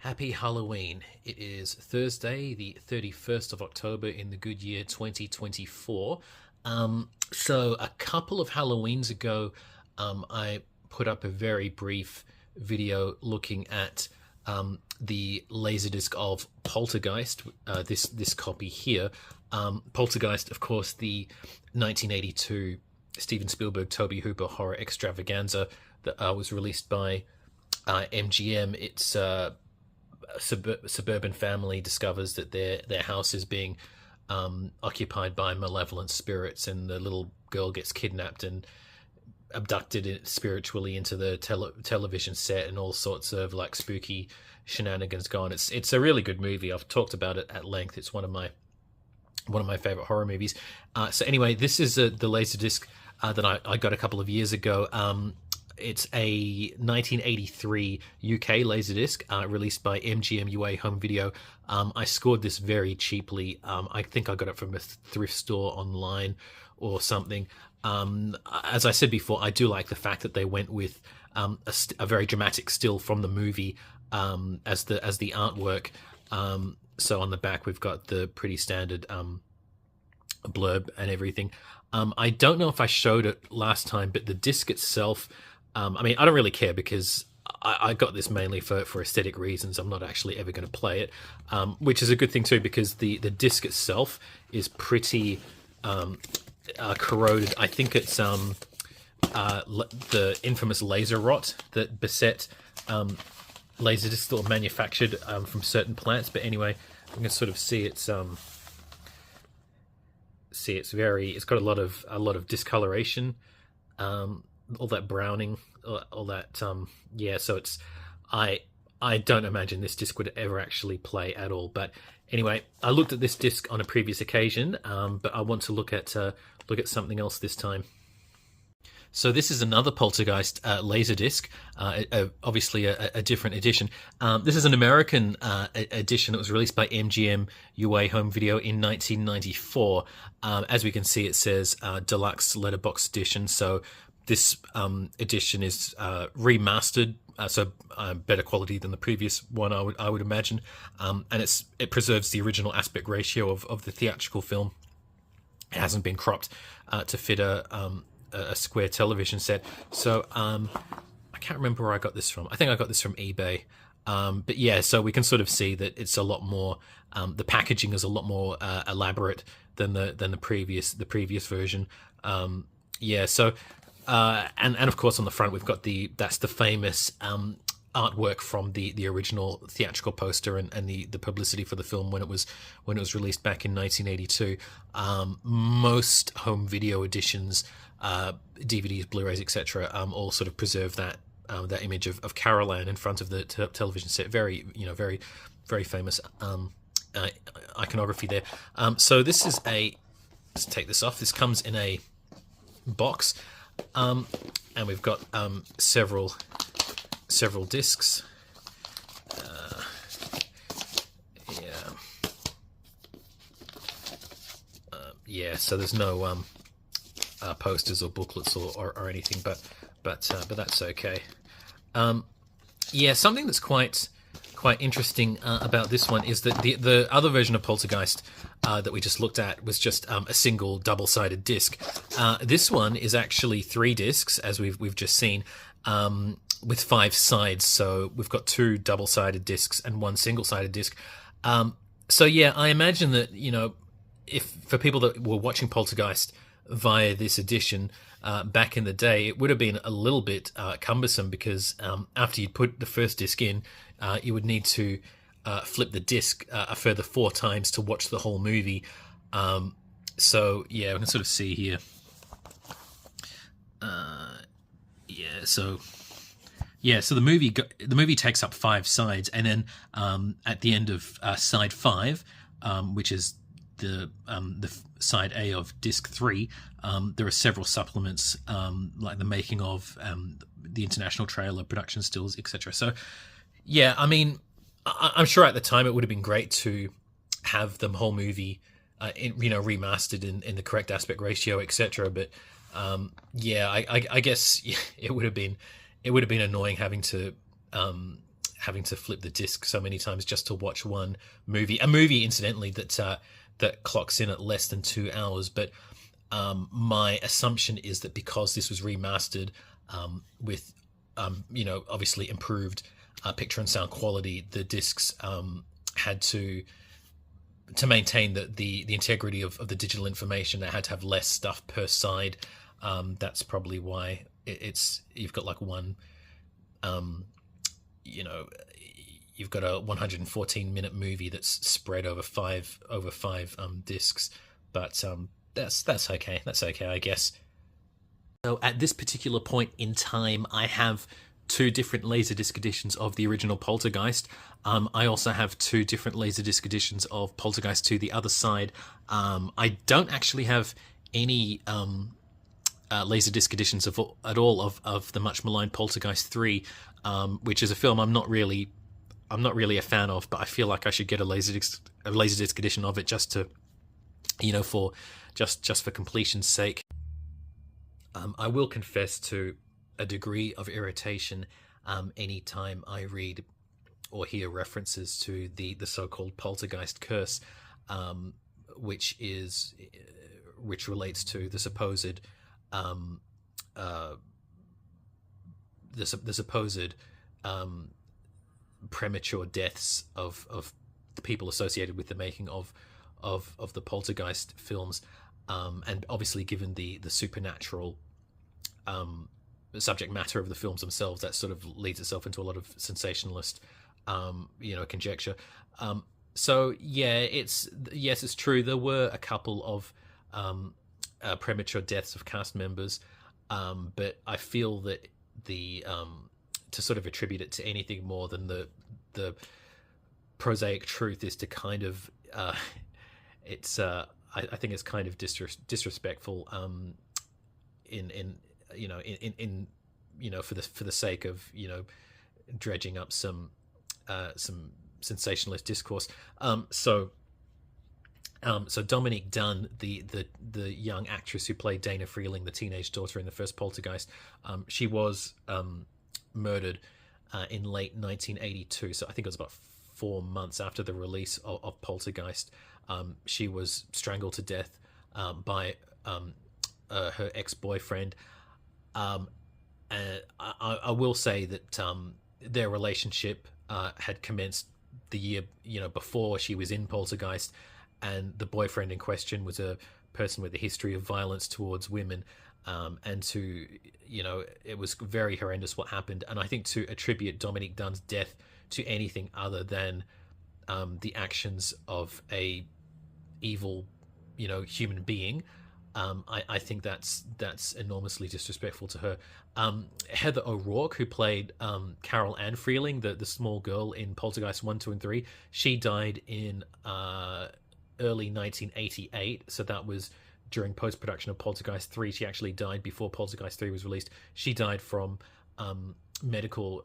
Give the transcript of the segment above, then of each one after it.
Happy Halloween. It is Thursday, the 31st of October in the good year 2024. So a couple of Halloweens ago, I put up a very brief video looking at the LaserDisc of Poltergeist, this copy here. Poltergeist, of course, the 1982 Steven Spielberg, Tobe Hooper horror extravaganza that was released by MGM. It's suburban family discovers that their house is being occupied by malevolent spirits, and the little girl gets kidnapped and abducted spiritually into the television set, and all sorts of like spooky shenanigans go on. It's a really good movie. I've talked about it at length. It's one of my favorite horror movies. So anyway, this is the LaserDisc that I got a couple of years ago. It's a 1983 UK LaserDisc released by MGM UA Home Video. I scored this very cheaply. I think I got it from a thrift store online or something. As I said before, I do like the fact that they went with a very dramatic still from the movie as the artwork. So on the back we've got the pretty standard blurb and everything. I don't know if I showed it last time, but the disc itself, I mean, I don't really care because I got this mainly for aesthetic reasons. I'm not actually ever going to play it, which is a good thing too, because the disc itself is pretty corroded. I think it's the infamous laser rot that beset LaserDiscs that were manufactured from certain plants. But anyway, you can sort of see it's got a lot of discoloration, all that browning, all that yeah. So it's I don't imagine this disc would ever actually play at all. But anyway, I looked at this disc on a previous occasion, but I want to look at something else this time. So this is another Poltergeist LaserDisc, obviously a different edition. This is an American edition that was released by MGM UA Home Video in 1994. As we can see, it says Deluxe Letterbox Edition. So this edition is remastered, so better quality than the previous one, I would imagine, and it preserves the original aspect ratio of the theatrical film. It hasn't been cropped to fit a square television set. So I can't remember where I got this from. I think I got this from eBay. But yeah, so we can sort of see that it's a lot more. The packaging is a lot more elaborate than the previous version. Yeah. So and of course on the front we've got that's the famous artwork from the original theatrical poster and the publicity for the film when it was released back in 1982. Most home video editions, DVDs, Blu-rays, etc., all sort of preserve that image of Carol Ann in front of the television set. Very famous iconography there. So this is let's take this off. This comes in a box, and we've got several discs. Yeah, so there's no posters or booklets or anything, but that's okay. Yeah, something that's quite interesting about this one is that the other version of Poltergeist that we just looked at was just a single double-sided disc. This one is actually 3 discs, as we've just seen, with 5 sides. So we've got 2 double-sided discs and 1 single-sided disc. So yeah, I imagine that, if for people that were watching Poltergeist via this edition back in the day, it would have been a little bit cumbersome, because after you put the first disc in, you would need to flip the disc a further 4 times to watch the whole movie. So yeah, we can sort of see here. So the movie takes up 5 sides, and then at the end of side 5, which is the side A of disc 3, there are several supplements, like the making of, the international trailer, production stills, etc. So yeah, I mean, I'm sure at the time it would have been great to have the whole movie remastered in the correct aspect ratio, etc. But yeah, I guess it would have been annoying having to having to flip the disc so many times just to watch one movie. A movie, incidentally, that clocks in at less than 2 hours. But my assumption is that because this was remastered with, obviously improved picture and sound quality, the discs had to maintain the integrity of the digital information. It had to have less stuff per side. That's probably why you've got like one, you've got a 114-minute movie that's spread over five discs. But that's okay. That's okay, I guess. So at this particular point in time, I have 2 different LaserDisc editions of the original Poltergeist. I also have 2 different LaserDisc editions of Poltergeist 2, The Other Side. I don't actually have any LaserDisc editions at all of the much maligned Poltergeist 3, which is a film I'm not really a fan of, but I feel like I should get a LaserDisc edition of it just to, for just for completion's sake. I will confess to a degree of irritation anytime I read or hear references to the so-called Poltergeist CURSE, which relates to the supposed premature deaths of the people associated with the making of the Poltergeist films, and obviously given the supernatural subject matter of the films themselves, that sort of leads itself into a lot of sensationalist conjecture. So yeah, it's true, there were a couple of premature deaths of cast members, but I feel that to sort of attribute it to anything more than the prosaic truth is to kind of I think it's kind of disrespectful for the sake of dredging up some sensationalist discourse. So Dominique Dunne, the young actress who played Dana Freeling, the teenage daughter in the first Poltergeist, she was murdered in late 1982. So I think it was about 4 months after the release of Poltergeist. She was strangled to death by her ex-boyfriend. And I will say that their relationship had commenced the year before she was in Poltergeist, and the boyfriend in question was a person with a history of violence towards women, and it was very horrendous what happened. And I think to attribute Dominique Dunne's death to anything other than the actions of a evil human being, I think that's enormously disrespectful to her. Heather O'Rourke, who played Carol Ann Freeling, the small girl in Poltergeist 1, 2, and 3, she died in early 1988. So that was during post-production of Poltergeist 3. She actually died before Poltergeist 3 was released. She died from medical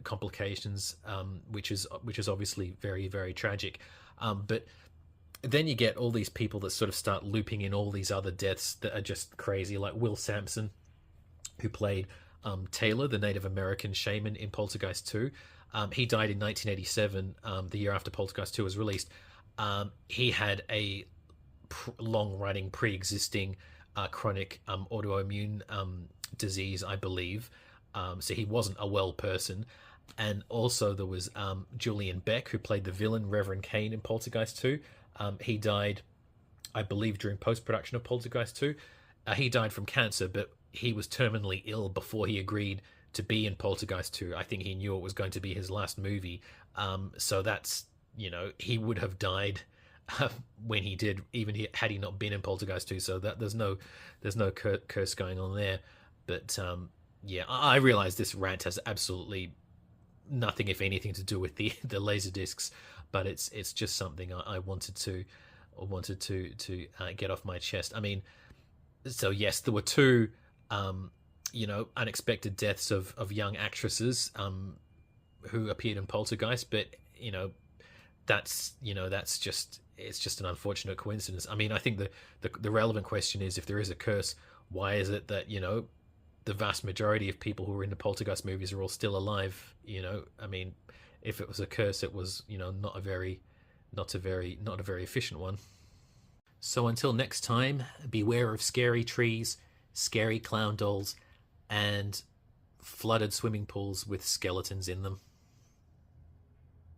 complications, which is obviously very, very tragic. But then you get all these people that sort of start looping in all these other deaths that are just crazy, like Will Sampson, who played Taylor, the Native American shaman in Poltergeist 2. He died in 1987, the year after Poltergeist 2 was released. He had a long-running, pre-existing chronic autoimmune disease, I believe. So he wasn't a well person. And also there was Julian Beck, who played the villain, Reverend Kane, in Poltergeist 2. He died, I believe, during post-production of Poltergeist 2. He died from cancer, but he was terminally ill before he agreed to be in Poltergeist 2. I think he knew it was going to be his last movie. So that's, he would have died when he did, even had he not been in Poltergeist 2. So that there's no curse going on there. But yeah, I realize this rant has absolutely nothing, if anything, to do with the LaserDiscs, but it's just something I wanted to get off my chest. I mean, so yes, there were 2 unexpected deaths of young actresses who appeared in Poltergeist, but that's just an unfortunate coincidence. I mean, I think the relevant question is, if there is a curse, why is it that the vast majority of people who were in the Poltergeist movies are all still alive? I mean, if it was a curse, it was, you know, not a very efficient one. So until next time, beware of scary trees, scary clown dolls, and flooded swimming pools with skeletons in them.